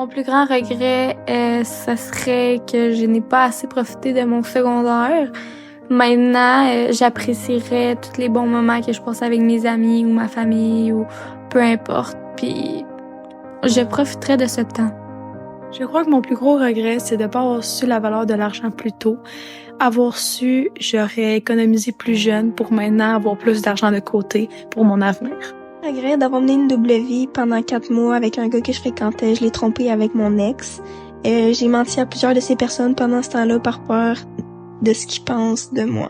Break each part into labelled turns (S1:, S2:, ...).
S1: Mon plus grand regret, ça serait que je n'ai pas assez profité de mon secondaire. Maintenant, j'apprécierais tous les bons moments que je passe avec mes amis ou ma famille ou peu importe. Puis, je profiterais de ce temps.
S2: Je crois que mon plus gros regret, c'est de ne pas avoir su la valeur de l'argent plus tôt. Avoir su, j'aurais économisé plus jeune pour maintenant avoir plus d'argent de côté pour mon avenir.
S3: Regret d'avoir mené une double vie pendant 4 mois avec un gars que je fréquentais. Je l'ai trompé avec mon ex. J'ai menti à plusieurs de ces personnes pendant ce temps-là par peur de ce qu'ils pensent de moi.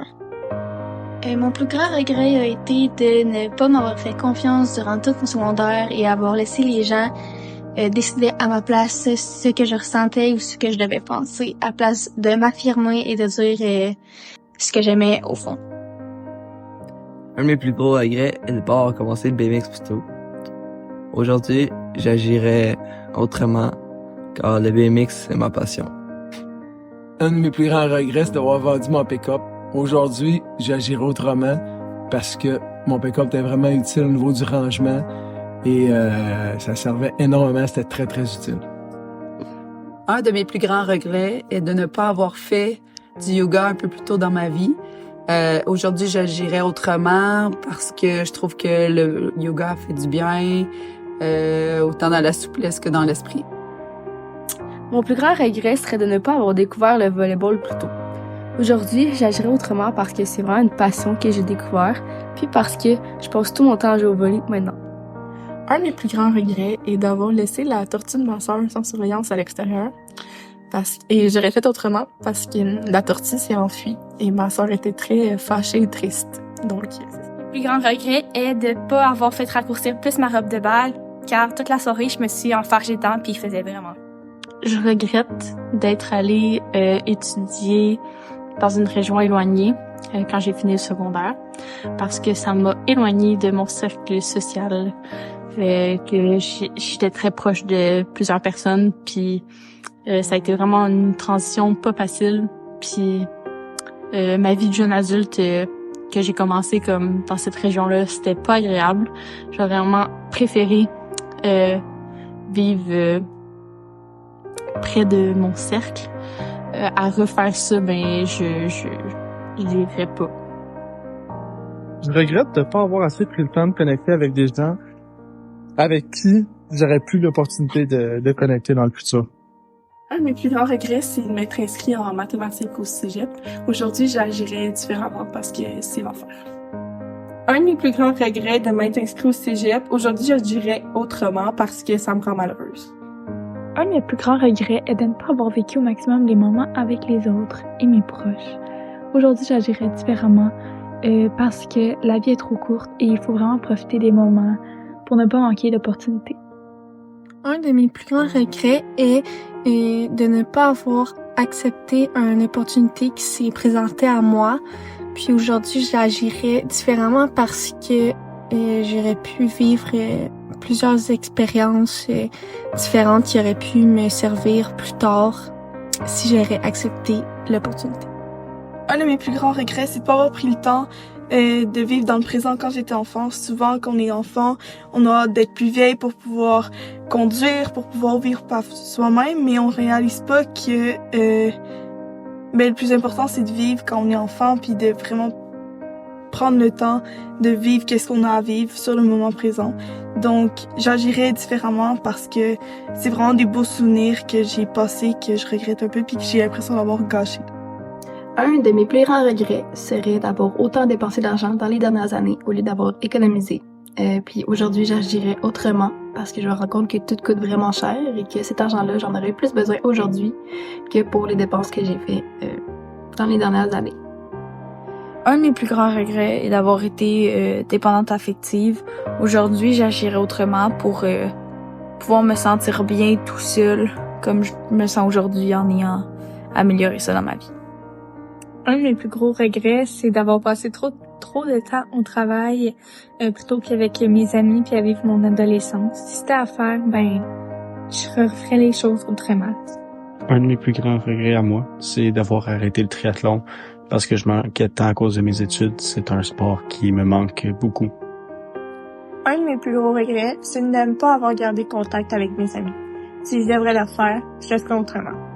S4: Mon plus grand regret a été de ne pas m'avoir fait confiance durant tout mon secondaire et avoir laissé les gens décider à ma place ce que je ressentais ou ce que je devais penser, à place de m'affirmer et de dire ce que j'aimais au fond.
S5: Un de mes plus gros regrets est de ne pas avoir commencé le BMX plus tôt. Aujourd'hui, j'agirais autrement, car le BMX, c'est ma passion.
S6: Un de mes plus grands regrets, c'est d'avoir vendu mon pick-up. Aujourd'hui, j'agirais autrement, parce que mon pick-up était vraiment utile au niveau du rangement, et ça servait énormément, c'était très, très utile.
S7: Un de mes plus grands regrets est de ne pas avoir fait du yoga un peu plus tôt dans ma vie. Aujourd'hui, j'agirais autrement parce que je trouve que le yoga fait du bien, autant dans la souplesse que dans l'esprit.
S2: Mon plus grand regret serait de ne pas avoir découvert le volleyball plus tôt. Aujourd'hui, j'agirais autrement parce que c'est vraiment une passion que j'ai découvert, puis parce que je passe tout mon temps à jouer au volley maintenant.
S8: Un de mes plus grands regrets est d'avoir laissé la tortue de ma sœur sans surveillance à l'extérieur. Et j'aurais fait autrement parce que la tortue s'est enfuie et ma sœur était très fâchée et triste. Donc,
S1: le plus grand regret est de pas avoir fait raccourcir plus ma robe de bal, car toute la soirée, je me suis enfargée dedans puis il faisait vraiment.
S9: Je regrette d'être allée étudier dans une région éloignée quand j'ai fini le secondaire parce que ça m'a éloignée de mon cercle social. Que j'étais très proche de plusieurs personnes, puis ça a été vraiment une transition pas facile. Puis ma vie de jeune adulte que j'ai commencé comme dans cette région-là, c'était pas agréable. J'aurais vraiment préféré vivre près de mon cercle. À refaire ça, ben je n'irais pas.
S10: Je regrette de pas avoir assez pris le temps de connecter avec des gens avec qui j'aurais plus l'opportunité de connecter dans le futur.
S8: Un de mes plus grands regrets, c'est de m'être inscrit en mathématiques au cégep. Aujourd'hui, j'agirais différemment parce que c'est l'enfer. Un de mes plus grands regrets de m'être inscrit au cégep. Aujourd'hui, j'agirais autrement parce que ça me rend malheureuse.
S11: Un de mes plus grands regrets est de ne pas avoir vécu au maximum les moments avec les autres et mes proches. Aujourd'hui, j'agirais différemment parce que la vie est trop courte et il faut vraiment profiter des moments pour ne pas manquer d'opportunités.
S3: Un de mes plus grands regrets est de ne pas avoir accepté une opportunité qui s'est présentée à moi. Puis aujourd'hui, j'agirais différemment parce que j'aurais pu vivre plusieurs expériences différentes qui auraient pu me servir plus tard si j'aurais accepté l'opportunité.
S8: Un de mes plus grands regrets, c'est de pas avoir pris le temps de vivre dans le présent quand j'étais enfant. Souvent, quand on est enfant, on a hâte d'être plus vieille pour pouvoir conduire, pour pouvoir vivre par soi-même, mais on réalise pas que le plus important, c'est de vivre quand on est enfant, puis de vraiment prendre le temps de vivre qu'est-ce qu'on a à vivre sur le moment présent. Donc, j'agirais différemment parce que c'est vraiment des beaux souvenirs que j'ai passés, que je regrette un peu, puis que j'ai l'impression d'avoir gâchés.
S12: Un de mes plus grands regrets serait d'avoir autant dépensé d'argent dans les dernières années au lieu d'avoir économisé. Puis aujourd'hui, j'agirais autrement parce que je me rends compte que tout coûte vraiment cher et que cet argent-là, j'en aurais plus besoin aujourd'hui que pour les dépenses que j'ai fait dans les dernières années.
S1: Un de mes plus grands regrets est d'avoir été dépendante affective. Aujourd'hui, j'agirais autrement pour pouvoir me sentir bien tout seul, comme je me sens aujourd'hui en ayant amélioré ça dans ma vie.
S2: Un de mes plus gros regrets, c'est d'avoir passé trop de temps au travail plutôt qu'avec mes amis puis à vivre mon adolescence. Si c'était à faire, je referais les choses autrement.
S13: Un de mes plus grands regrets à moi, c'est d'avoir arrêté le triathlon parce que je manquais de temps à cause de mes études. C'est un sport qui me manque beaucoup.
S8: Un de mes plus gros regrets, c'est de ne pas avoir gardé contact avec mes amis.
S2: Si je devrais le faire, je le ferais autrement.